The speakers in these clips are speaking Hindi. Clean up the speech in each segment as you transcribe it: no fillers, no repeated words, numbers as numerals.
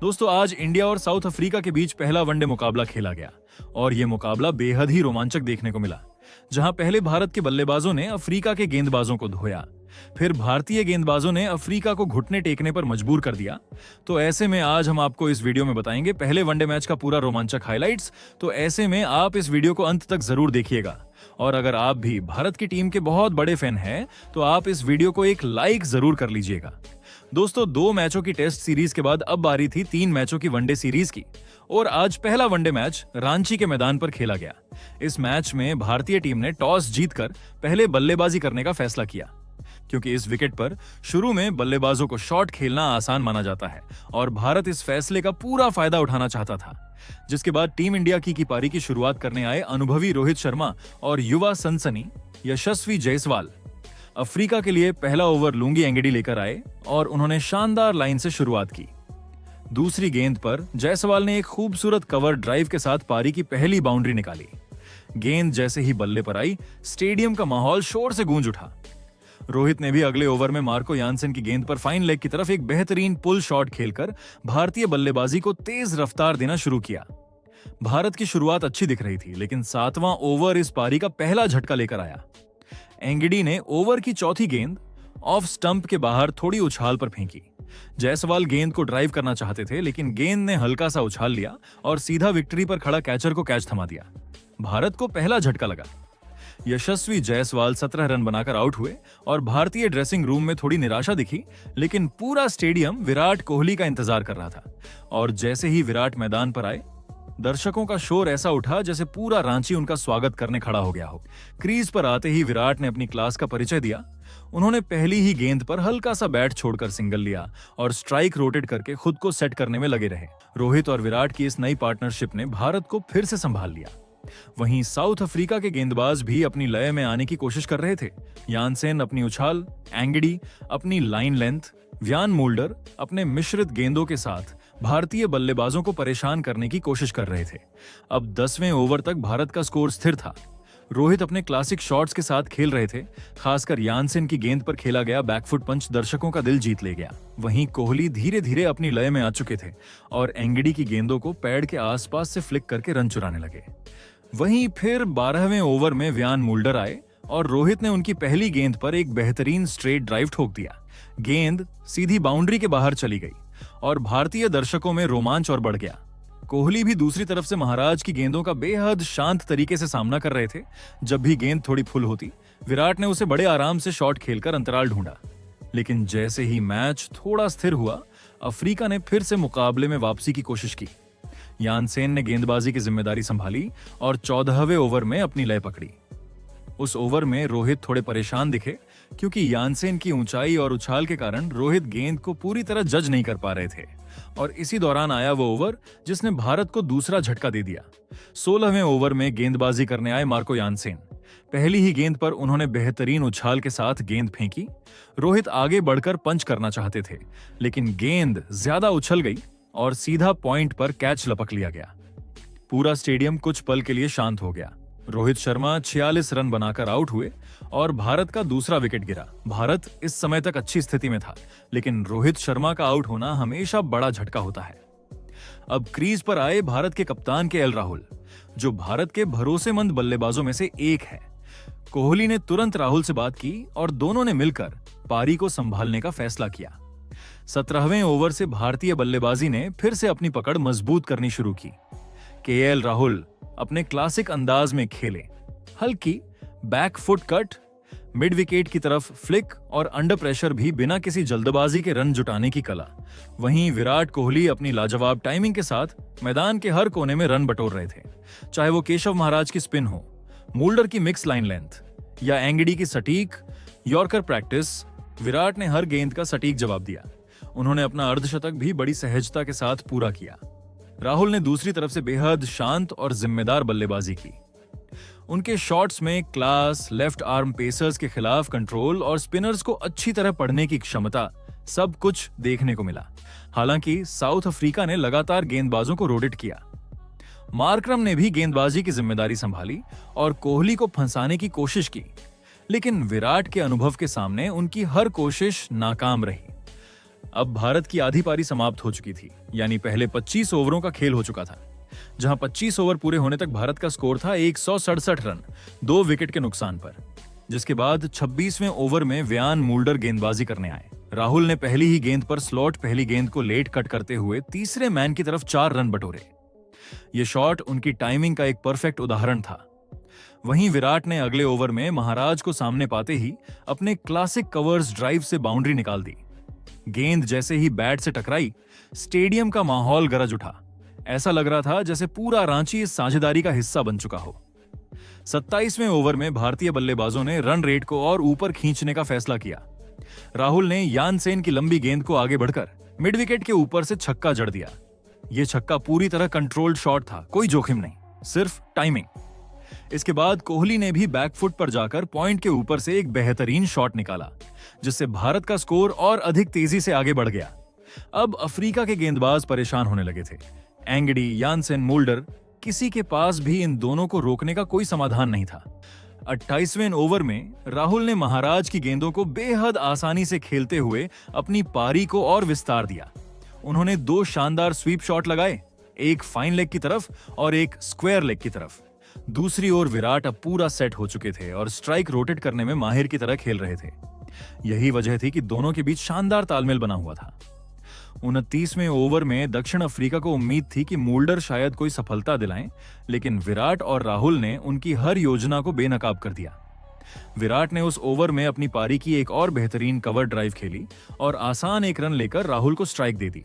दोस्तों, आज इंडिया और साउथ अफ्रीका के बीच पहला वनडे मुकाबला खेला गया और यह मुकाबला बेहद ही रोमांचक देखने को मिला। जहां पहले भारत के बल्लेबाजों ने अफ्रीका के गेंदबाजों को धोया, फिर भारतीय गेंदबाजों ने अफ्रीका को घुटने टेकने पर मजबूर कर दिया। तो ऐसे में आज हम आपको इस वीडियो में बताएंगे पहले वनडे मैच का पूरा रोमांचक हाइलाइट्स। तो ऐसे में आप इस वीडियो को अंत तक जरूर देखिएगा और अगर आप भी भारत की टीम के बहुत बड़े फैन हैं तो आप इस वीडियो को एक लाइक जरूर कर लीजिएगा। दोस्तों, 2 मैचों की टेस्ट सीरीज के बाद अब बारी थी 3 मैचों की वनडे सीरीज की और आज पहला वनडे मैच रांची के मैदान पर खेला गया। इस मैच में भारतीय टीम ने टॉस जीतकर पहले बल्लेबाजी करने का फैसला किया, क्योंकि इस विकेट पर शुरू में बल्लेबाजों को शॉट खेलना आसान माना जाता है और भारत इस फैसले का पूरा फायदा उठाना चाहता था। जिसके बाद टीम इंडिया की पारी की शुरुआत करने आए अनुभवी रोहित शर्मा और युवा सनसनी यशस्वी जायसवाल अफ्रीका के लिए पहला ओवर लुंगी एंगडी लेकर आए और उन्होंने शानदार लाइन से शुरुआत की। दूसरी गेंद पर जायसवाल ने एक खूबसूरत कवर ड्राइव के साथ पारी की पहली बाउंड्री निकाली। गेंद जैसे ही बल्ले पर आई, स्टेडियम का माहौल शोर से गूंज उठा। रोहित ने भी अगले ओवर में मार्को यानसेन की गेंद पर फाइन लेग की तरफ एक बेहतरीन पुल शॉट खेलकर भारतीय बल्लेबाजी को तेज रफ्तार देना शुरू किया। भारत की शुरुआत अच्छी दिख रही थी, लेकिन 7वां ओवर इस पारी का पहला झटका लेकर आया। एंगडी ने ओवर की चौथी गेंद ऑफ स्टंप के बाहर थोड़ी उछाल पर फेंकी। जायसवाल गेंद को ड्राइव करना चाहते थे, लेकिन गेंद ने हल्का सा उछाल लिया और सीधा विक्ट्री पर खड़ा कैचर को कैच थमा दिया। भारत को पहला झटका लगा। यशस्वी जायसवाल 17 रन बनाकर आउट हुए और भारतीय ड्रेसिंग रूम में थोड़ी निराशा दिखी, लेकिन पूरा स्टेडियम विराट कोहली का इंतजार कर रहा था और जैसे ही विराट मैदान पर आए, दर्शकों का शोर ऐसा उठा जैसे पूरा रांची उनका स्वागत करने खड़ा हो गया हो। क्रीज पर आते ही विराट ने अपनी क्लास का परिचय दिया। उन्होंने पहली ही गेंद पर हल्का सा बैट छोड़कर सिंगल लिया और स्ट्राइक रोटेट करके खुद को सेट करने में लगे रहे। रोहित और विराट की इस नई पार्टनरशिप ने भारत को फिर से संभाल लिया। वहीं साउथ अफ्रीका के गेंदबाज भी अपनी लय में आने की कोशिश कर रहे थे। यानसेन अपनी उछाल, एंगडी अपनी लाइन लेंथ, व्यान मोल्डर अपने मिश्रित गेंदों के साथ भारतीय बल्लेबाजों को परेशान करने की कोशिश कर रहे थे। अब 10वें ओवर तक भारत का स्कोर स्थिर था। रोहित अपने क्लासिक शॉट्स के साथ खेल रहे थे। खासकर यानसेन की गेंद पर खेला गया बैकफुट पंच दर्शकों का दिल जीत ले गया। वहीं कोहली धीरे धीरे अपनी लय में आ चुके थे और एंगडी की गेंदों को पैड के आसपास से फ्लिक करके रन चुराने लगे। वहीं फिर 12वें ओवर में व्यान मोल्डर आए और रोहित ने उनकी पहली गेंद पर एक बेहतरीन स्ट्रेट ड्राइव ठोक दिया। गेंद सीधी बाउंड्री के बाहर चली गई और भारतीय दर्शकों में रोमांच और बढ़ गया। कोहली भी दूसरी तरफ से महाराज की गेंदों का बेहद शांत तरीके से सामना कर रहे थे। जब भी गेंद थोड़ी फुल होती, विराट ने उसे बड़े आराम से शॉट खेलकर अंतराल ढूंढा। लेकिन जैसे ही मैच थोड़ा स्थिर हुआ, अफ्रीका ने फिर से मुकाबले में वापसी की कोशिश की। यानसेन ने गेंदबाजी की जिम्मेदारी संभाली और 14वें ओवर में अपनी लय पकड़ी। उस ओवर में रोहित थोड़े परेशान दिखे, क्योंकि यानसेन की ऊंचाई और उछाल के कारण रोहित गेंद को पूरी तरह जज नहीं कर पा रहे थे और इसी दौरान आया वो ओवर जिसने भारत को दूसरा झटका दे दिया। 16वें ओवर में गेंदबाजी करने आए मार्को यानसेन। पहली ही गेंद पर उन्होंने बेहतरीन उछाल के साथ गेंद फेंकी। रोहित आगे बढ़कर पंच करना चाहते थे, लेकिन गेंद ज्यादा उछल गई और सीधा पॉइंट पर कैच लपक लिया गया। पूरा स्टेडियम कुछ पल के लिए शांत हो गया। रोहित शर्मा 46 रन बनाकर आउट हुए और भारत का दूसरा विकेट गिरा। भारत इस समय तक अच्छी स्थिति में था, लेकिन रोहित शर्मा का आउट होना हमेशा बड़ा झटका होता है। अब क्रीज पर आए भारत के कप्तान केएल राहुल, जो भारत के भरोसेमंद बल्लेबाजों में से एक है। कोहली ने तुरंत राहुल से बात की और दोनों ने मिलकर पारी को संभालने का फैसला किया। 17वें ओवर से भारतीय बल्लेबाजी ने फिर से अपनी पकड़ मजबूत करनी शुरू की। केएल राहुल अपने क्लासिक अंदाज में खेले। हल्की back foot cut, mid wicket की तरफ फ्लिक और अंडर प्रेशर भी बिना किसी जल्दबाजी के रन जुटाने की कला। वहीं विराट कोहली अपनी लाजवाब टाइमिंग के साथ मैदान के हर कोने में रन बटोर रहे थे। चाहे वो केशव महाराज की स्पिन हो, मोल्डर की मिक्स लाइन लेंथ या एंगडी की सटीक यॉर्कर प्रैक्टिस, विराट ने हर गेंद का सटीक जवाब दिया। उन्होंने अपना अर्धशतक भी बड़ी सहजता के साथ पूरा किया। राहुल ने दूसरी तरफ से बेहद शांत और जिम्मेदार बल्लेबाजी की। उनके शॉट्स में क्लास, लेफ्ट आर्म पेसर्स के खिलाफ कंट्रोल और स्पिनर्स को अच्छी तरह पढ़ने की क्षमता, सब कुछ देखने को मिला। हालांकि साउथ अफ्रीका ने लगातार गेंदबाजों को रोटेट किया। मार्करम ने भी गेंदबाजी की जिम्मेदारी संभाली और कोहली को फंसाने की कोशिश की, लेकिन विराट के अनुभव के सामने उनकी हर कोशिश नाकाम रही। अब भारत की आधी पारी समाप्त हो चुकी थी, यानी पहले 25 ओवरों का खेल हो चुका था, जहां 25 ओवर पूरे होने तक भारत का स्कोर था 167 रन 2 विकेट के नुकसान पर। जिसके बाद 26वें ओवर में व्यान मूल्डर गेंदबाजी करने आए। राहुल ने पहली ही गेंद पर स्लॉट पहली गेंद को लेट कट करते हुए तीसरे मैन की तरफ 4 रन बटोरे। ये शॉट उनकी टाइमिंग का एक परफेक्ट उदाहरण था। वहीं विराट ने अगले ओवर में महाराज को सामने पाते ही अपने क्लासिक कवर्स ड्राइव से बाउंड्री निकाल दी। गेंद जैसे ही बैट से टकराई, स्टेडियम का माहौल गरज उठा। ऐसा लग रहा था जैसे पूरा रांची इस साझेदारी का हिस्सा बन चुका हो। 27वें ओवर में भारतीय बल्लेबाजों ने रन रेट को और ऊपर खींचने का फैसला किया। राहुल ने यानसेन की लंबी गेंद को आगे बढ़कर मिड विकेट के ऊपर से छक्का जड़ दिया। यह छक्का पूरी तरह कंट्रोल्ड शॉट था, कोई जोखिम नहीं, सिर्फ टाइमिंग। इसके बाद कोहली ने भी बैकफुट पर जाकर पॉइंट के ऊपर से एक बेहतरीन शॉट निकाला, जिससे भारत का स्कोर और अधिक तेजी से आगे बढ़ गया। अब अफ्रीका के गेंदबाज परेशान होने लगे थे। एंगडी, यानसेन, मूल्डर, किसी के पास भी इन दोनों को रोकने का कोई समाधान नहीं था। 28वें ओवर में राहुल ने महाराज की गेंदों को बेहद आसानी से खेलते हुए अपनी पारी को और विस्तार दिया। उन्होंने 2 शानदार स्वीप शॉट लगाए, एक फाइन लेग की तरफ और एक स्क्वायर लेग की तरफ। दूसरी ओर विराट अब पूरा सेट हो चुके थे और स्ट्राइक रोटेट करने में माहिर की तरह खेल रहे थे। यही वजह थी कि दोनों के बीच शानदार तालमेल बना हुआ था। 29वें ओवर में दक्षिण अफ्रीका को उम्मीद थी कि मूल्डर शायद कोई सफलता दिलाएं, लेकिन विराट और राहुल ने उनकी हर योजना को बेनकाब कर दिया। विराट ने उस ओवर में अपनी पारी की एक और बेहतरीन कवर ड्राइव खेली और आसान एक रन लेकर राहुल को स्ट्राइक दे दी।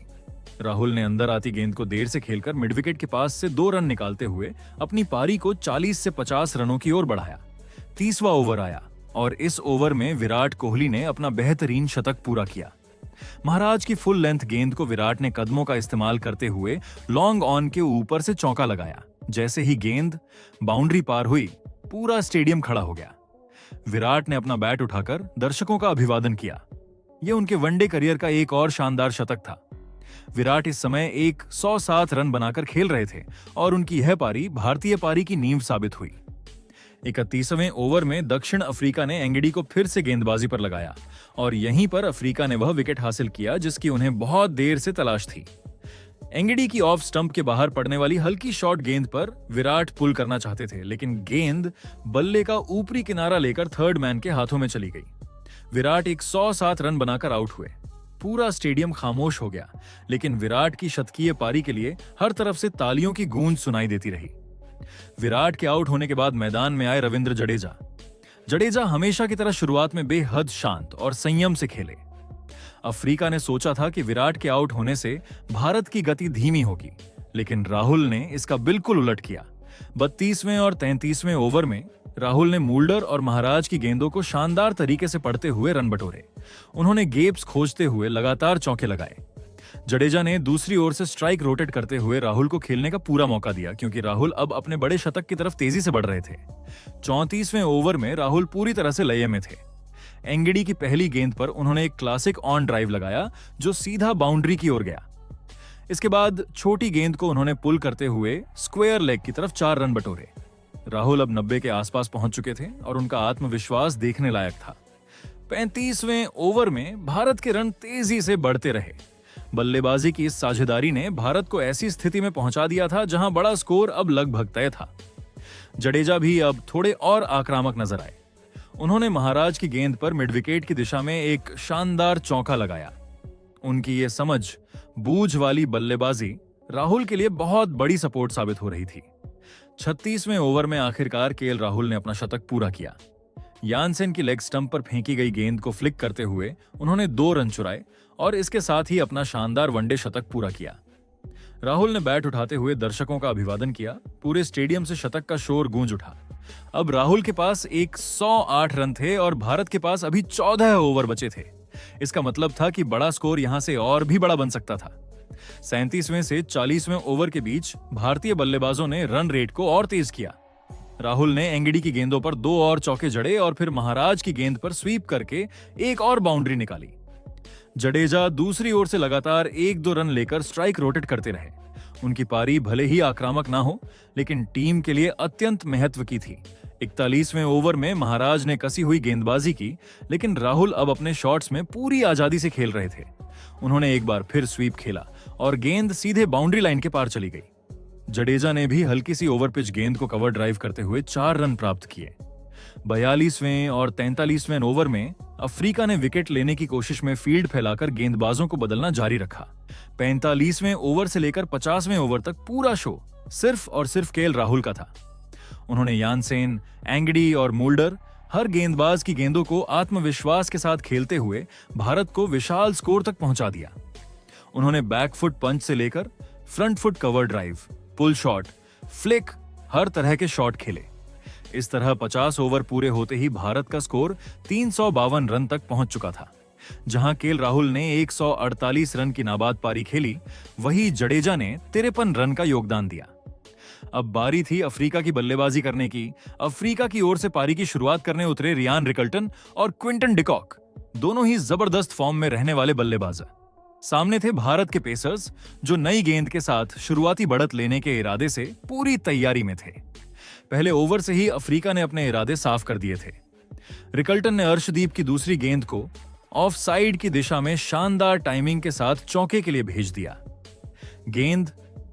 राहुल ने अंदर आती गेंद को देर से खेलकर मिड विकेट के पास से 2 रन निकालते हुए अपनी पारी को 40 से 50 रनों की ओर बढ़ाया। 30वां ओवर आया और इस ओवर में विराट कोहली ने अपना बेहतरीन शतक पूरा किया। महाराज की फुल लेंथ गेंद को विराट ने कदमों का इस्तेमाल करते हुए लॉन्ग ऑन के ऊपर से चौका लगाया। जैसे ही गेंद बाउंड्री पार हुई, पूरा स्टेडियम खड़ा हो गया। विराट ने अपना बैट उठाकर दर्शकों का अभिवादन किया। यह उनके वनडे करियर का एक और शानदार शतक था। विराट इस समय एक 107 रन बनाकर खेल रहे थे और उनकी यह पारी भारतीय पारी की नींव साबित हुई। 31वें ओवर में दक्षिण अफ्रीका ने एंगडी को फिर से गेंदबाजी पर लगाया और यहीं पर अफ्रीका ने वह विकेट हासिल किया जिसकी उन्हें बहुत देर से तलाश थी। एंगडी की ऑफ स्टंप के बाहर पड़ने वाली हल्की शॉर्ट गेंद पर विराट पुल करना चाहते थे, लेकिन गेंद बल्ले का ऊपरी किनारा लेकर थर्ड मैन के हाथों में चली गई। विराट एक 107 रन बनाकर आउट हुए। पूरा स्टेडियम खामोश हो गया, लेकिन विराट की शतकीय पारी के लिए हर तरफ से तालियों की गूंज सुनाई देती रही। विराट के आउट होने के बाद मैदान में आए रविंद्र जडेजा। जडेजा हमेशा की तरह शुरुआत में बेहद शांत और संयम से खेले। अफ्रीका ने सोचा था कि विराट के आउट होने से भारत की गति धीमी होगी, लेकिन राहुल ने इसका बिल्कुल उलट किया। 32वें और 33वें ओवर में राहुल ने मूल्डर और महाराज की गेंदों को शानदार तरीके से पढ़ते हुए रन बटोरे। उन्होंने गेप्स खोजते हुए लगातार चौके लगाए। जडेजा ने दूसरी ओर से स्ट्राइक रोटेट करते हुए राहुल को खेलने का पूरा मौका दिया, क्योंकि राहुल अब अपने बड़े शतक की तरफ तेजी से बढ़ रहे थे। 34वें ओवर में राहुल पूरी तरह से लय में थे। एंगडी की पहली गेंद पर उन्होंने एक क्लासिक ऑन ड्राइव लगाया जो सीधा बाउंड्री की ओर गया। इसके बाद छोटी गेंद को उन्होंने पुल करते हुए स्क्वायर लेग की तरफ 4 रन बटोरे। राहुल अब 90 के आसपास पहुंच चुके थे और उनका आत्मविश्वास देखने लायक था। 35वें ओवर में भारत के रन तेजी से बढ़ते रहे। बल्लेबाजी की इस साझेदारी ने भारत को ऐसी स्थिति में पहुंचा दिया था जहां बड़ा स्कोर अब लगभग तय था। जडेजा भी अब थोड़े और आक्रामक नजर आए। उन्होंने महाराज की गेंद पर मिड विकेट की दिशा में एक शानदार चौका लगाया। उनकी ये समझ बूझ वाली बल्लेबाजी राहुल के लिए बहुत बड़ी सपोर्ट साबित हो रही थी। 36वें ओवर में आखिरकार केएल राहुल ने अपना शतक पूरा किया। यानसेन की लेग स्टंप पर फेंकी गई गेंद को फ्लिक करते हुए उन्होंने 2 रन चुराए और इसके साथ ही अपना शानदार वनडे शतक पूरा किया। राहुल ने बैट उठाते हुए दर्शकों का अभिवादन किया। पूरे स्टेडियम से शतक का शोर गूंज उठा। अब राहुल के पास 108 रन थे और भारत के पास अभी 14 ओवर बचे थे। इसका मतलब था कि बड़ा स्कोर यहां से और भी बड़ा बन सकता था। 37वें से 40वें ओवर के बीच भारतीय बल्लेबाजों ने रन रेट को और तेज किया। राहुल ने एंगडी की गेंदों पर 2 और चौके जड़े और फिर महाराज की गेंद पर स्वीप करके एक और बाउंड्री निकाली। जडेजा दूसरी ओर से लगातार 1-2 रन लेकर स्ट्राइक रोटेट करते रहे। उनकी पारी भले ही आक्रामक ना हो, लेकिन टीम के लिए अत्यंत महत्व की थी। 41वें ओवर में महाराज ने कसी हुई गेंदबाजी की, लेकिन राहुल अब अपने शॉट्स में पूरी आजादी से खेल रहे थे। उन्होंने एक बार फिर स्वीप खेला और गेंद सीधे बाउंड्री लाइन के पार चली गई। जडेजा ने भी हल्की सी ओवर पिच गेंद को कवर ड्राइव करते हुए 4 रन प्राप्त किए। 42वें और 43वें ओवर में अफ्रीका ने विकेट लेने की कोशिश में फील्ड फैलाकर गेंदबाजों को बदलना जारी रखा। 45वें ओवर से लेकर 50वें ओवर तक पूरा शो सिर्फ और सिर्फ केएल राहुल का था। उन्होंने यानसेन, एंगडी और मोल्डर हर गेंदबाज की गेंदों को आत्मविश्वास के साथ खेलते हुए भारत को विशाल स्कोर तक पहुंचा दिया। उन्होंने बैकफुट पंच से लेकर front foot cover drive, pull shot, flick, हर तरह के शॉट खेले। इस तरह 50 ओवर पूरे होते ही भारत का स्कोर 352 रन तक पहुंच चुका था। जहां केएल राहुल ने 148 रन की नाबाद पारी खेली, वहीं जडेजा ने 53 रन का योगदान दिया। अब बारी थी अफ्रीका की बल्लेबाजी करने की। अफ्रीका की ओर से पारी की शुरुआत करने उतरे रियान रिकल्टन और क्विंटन डिकॉक, दोनों ही जबरदस्त फॉर्म में रहने वाले बल्लेबाज। सामने थे भारत के पेसर्स, जो नई गेंद के साथ शुरुआती बढ़त लेने के इरादे से पूरी तैयारी में थे। पहले ओवर से ही अफ्रीका ने अपने इरादे साफ कर दिए थे। रिकल्टन ने अर्शदीप की दूसरी गेंद को ऑफ साइड की दिशा में शानदार टाइमिंग के साथ चौके के लिए भेज दिया। गेंद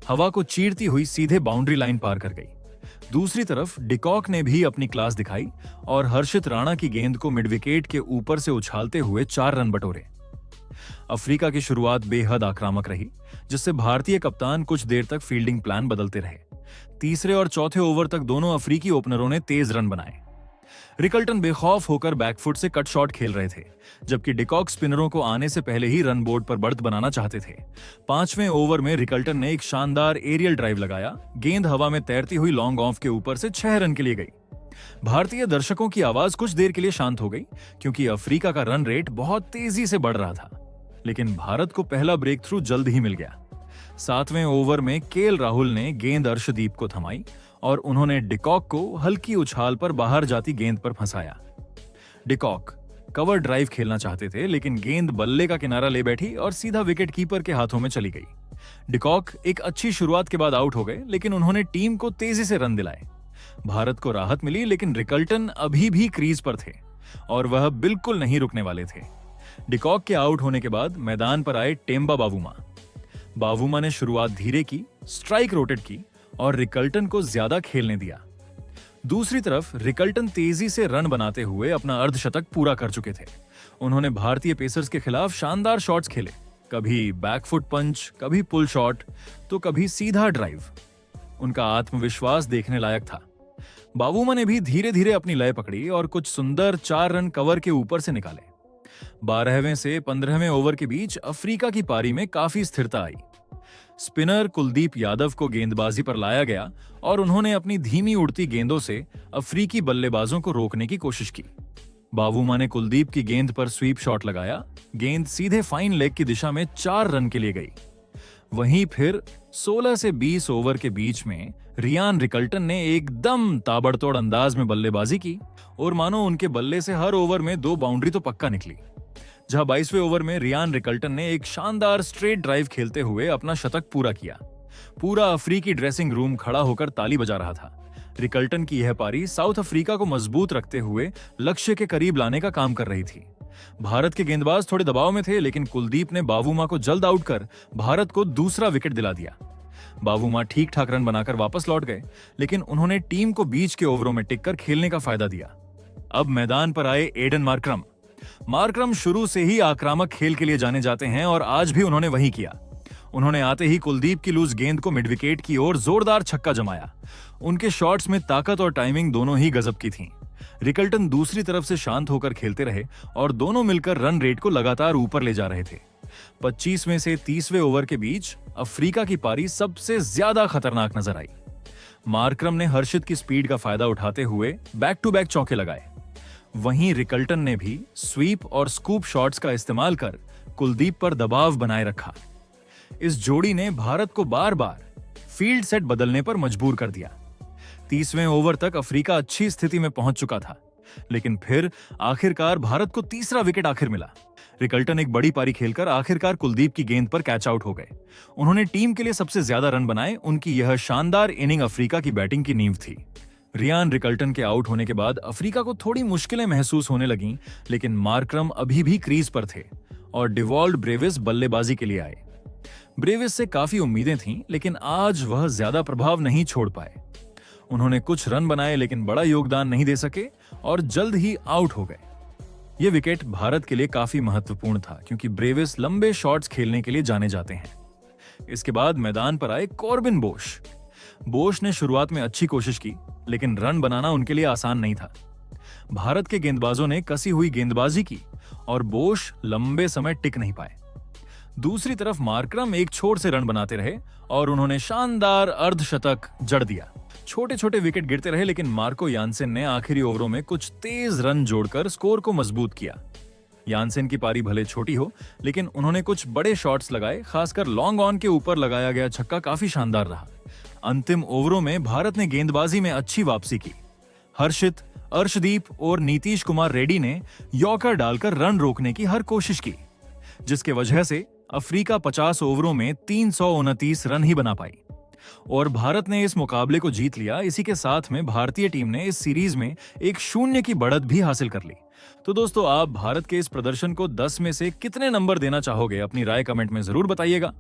हवा को चीरती हुई सीधे बाउंड्री लाइन पार कर गई। दूसरी तरफ डिकॉक ने भी अपनी क्लास दिखाई और हर्षित राणा की गेंद को मिड विकेट के ऊपर से उछालते हुए 4 रन बटोरे। अफ्रीका की शुरुआत बेहद आक्रामक रही, जिससे भारतीय कप्तान कुछ देर तक फील्डिंग प्लान बदलते रहे। तीसरे और चौथे ओवर तक दोनों अफ्रीकी ओपनरों ने तेज रन बनाए। रिकल्टन बेखौफ होकर बैकफुट से कट शॉट खेल रहे थे, जबकि डिकॉक स्पिनरों को आने से पहले ही रन बोर्ड पर बढ़त बनाना चाहते थे। 5वें ओवर में रिकल्टन ने एक शानदार एरियल ड्राइव लगाया। गेंद हवा में तैरती हुई लॉन्ग ऑफ के ऊपर से 6 रन के लिए गई। भारतीय दर्शकों की आवाज कुछ देर के लिए शांत हो गई, क्योंकि अफ्रीका का रन रेट बहुत तेजी से बढ़ रहा था। लेकिन भारत को पहला ब्रेक थ्रू जल्द ही मिल गया। 7वें ओवर में केएल राहुल ने गेंद अर्शदीप को थमाई और उन्होंने डिकॉक को हल्की उछाल पर बाहर जाती गेंद पर फंसाया। डिकॉक कवर ड्राइव खेलना चाहते थे, लेकिन गेंद बल्ले का किनारा ले बैठी और सीधा विकेट कीपर के हाथों में चली गई। डिकॉक एक अच्छी शुरुआत के बाद आउट हो गए, लेकिन उन्होंने टीम को तेजी से रन दिलाए। भारत को राहत मिली, लेकिन रिकल्टन अभी भी क्रीज पर थे और वह बिल्कुल नहीं रुकने वाले थे। डिकॉक के आउट होने के बाद मैदान पर आए टेम्बा बावूमा। बावूमा ने शुरुआत धीरे की, स्ट्राइक रोटेट की और रिकल्टन को ज्यादा खेलने दिया। दूसरी तरफ रिकल्टन तेजी से रन बनाते हुए अपना अर्धशतक पूरा कर चुके थे। उन्होंने भारतीय पेसर्स के खिलाफ शानदार शॉट्स खेले, कभी बैकफुट पंच, कभी पुल शॉट, तो कभी सीधा ड्राइव। उनका आत्मविश्वास देखने लायक था। बावूमा ने भी धीरे धीरे अपनी लय पकड़ी और कुछ सुंदर 4 रन कवर के ऊपर से निकाले। 12वें से 15वें ओवर के बीच अफ्रीका की पारी में काफी स्थिरता आई। स्पिनर कुलदीप यादव को गेंदबाजी पर लाया गया और उन्होंने अपनी धीमी उड़ती गेंदों से अफ्रीकी बल्लेबाजों को रोकने की कोशिश की। बावूमा ने कुलदीप की गेंद पर स्वीप शॉट लगाया। गेंद सीधे फाइन लेग की दिशा में 4 रन के लिए गई। वहीं फिर 16 से 20 ओवर के बीच में रियान रिकल्टन ने एकदम ताबड़तोड़ अंदाज में बल्लेबाजी की और मानो उनके बल्ले से हर ओवर में 2 बाउंड्री तो पक्का निकली। जहां 22वें ओवर में रियान रिकल्टन ने एक शानदार स्ट्रेट ड्राइव खेलते हुए अपना शतक पूरा किया। पूरा अफ्रीकी ड्रेसिंग रूम खड़ा होकर ताली बजा रहा था। रिकल्टन की यह पारी साउथ अफ्रीका को मजबूत रखते हुए लक्ष्य के करीब लाने का काम कर रही थी। भारत के गेंदबाज थोड़े दबाव में थे, लेकिन कुलदीप ने बावूमा को जल्द आउट कर भारत को दूसरा विकेट दिला दिया। बावूमा ठीक ठाक रन बनाकर वापस लौट गए, लेकिन उन्होंने टीम को बीच के ओवरों में टिककर खेलने का फायदा दिया। अब मैदान पर आए एडन मार्करम। मार्करम शुरू से ही आक्रामक खेल के लिए जाने जाते हैं और आज भी उन्होंने वही किया। उन्होंने आते ही कुलदीप की लूज गेंद को मिड विकेट की ओर जोरदार छक्का जमाया। उनके शॉट्स में ताकत और टाइमिंग दोनों ही गजब की थीं। रिकल्टन दूसरी तरफ से शांत होकर खेलते रहे और दोनों मिलकर रन रेट को लगातार ऊपर ले जा रहे थे। 25वें से 30वें ओवर के बीच अफ्रीका की पारी सबसे ज्यादा खतरनाक नजर आई। मार्करम ने हर्षित की स्पीड का फायदा उठाते हुए बैक टू बैक चौके लगाए। वहीं रिकल्टन ने भी स्वीप और स्कूप शॉट्स का इस्तेमाल कर कुलदीप पर दबाव बनाए रखा। इस जोड़ी ने भारत को बार बार फील्ड सेट बदलने पर मजबूर कर दिया। 30वें ओवर तक अफ्रीका अच्छी स्थिति में पहुंच चुका था, लेकिन फिर आखिरकार भारत को तीसरा विकेट आखिर मिला। रिकल्टन एक बड़ी पारी खेलकर आखिरकार कुलदीप की गेंद पर कैच आउट हो गए। उन्होंने टीम के लिए सबसे ज्यादा रन बनाए। उनकी यह शानदार इनिंग अफ्रीका की बैटिंग की नींव थी। रियान रिकल्टन के आउट होने के बाद अफ्रीका को थोड़ी मुश्किलें महसूस होने लगीं, लेकिन मार्करम अभी भी क्रीज पर थे और डिवॉल्ड ब्रेविस बल्लेबाजी के लिए आए। ब्रेविस से काफी उम्मीदें थीं, लेकिन आज वह ज्यादा प्रभाव नहीं छोड़ पाए। उन्होंने कुछ रन बनाए लेकिन बड़ा योगदान नहीं दे सके और जल्द ही आउट हो गए। यह विकेट भारत के लिए काफी महत्वपूर्ण था, क्योंकि ब्रेविस लंबे शॉट्स खेलने के लिए जाने जाते हैं। इसके बाद मैदान पर आए कॉर्बिन बोश। बोश ने शुरुआत में अच्छी कोशिश की, लेकिन रन बनाना उनके लिए आसान नहीं था। भारत के गेंदबाजों ने कसी हुई गेंदबाजी की और बोश लंबे समय टिक नहीं पाए। दूसरी तरफ मार्करम एक छोर से रन बनाते रहे और उन्होंने शानदार अर्धशतक जड़ दिया। छोटे छोटे विकेट गिरते रहे, लेकिन मार्को यानसेन ने आखिरी ओवरों में कुछ तेज रन जोड़कर स्कोर को मजबूत किया। यानसेन की पारी भले छोटी हो, लेकिन उन्होंने कुछ बड़े शॉट्स लगाए। खासकर लॉन्ग ऑन के ऊपर लगाया गया छक्का काफी शानदार रहा। अंतिम ओवरों में भारत ने गेंदबाजी में अच्छी वापसी की। हर्षित, अर्शदीप और नीतीश कुमार रेड्डी ने यॉर्कर डालकर रन रोकने की हर कोशिश की, जिसके वजह से अफ्रीका 50 ओवरों में 329 रन ही बना पाई और भारत ने इस मुकाबले को जीत लिया। इसी के साथ में भारतीय टीम ने इस सीरीज में 1-0 की बढ़त भी हासिल कर ली। तो दोस्तों, आप भारत के इस प्रदर्शन को 10 में से कितने नंबर देना चाहोगे? अपनी राय कमेंट में जरूर बताइएगा।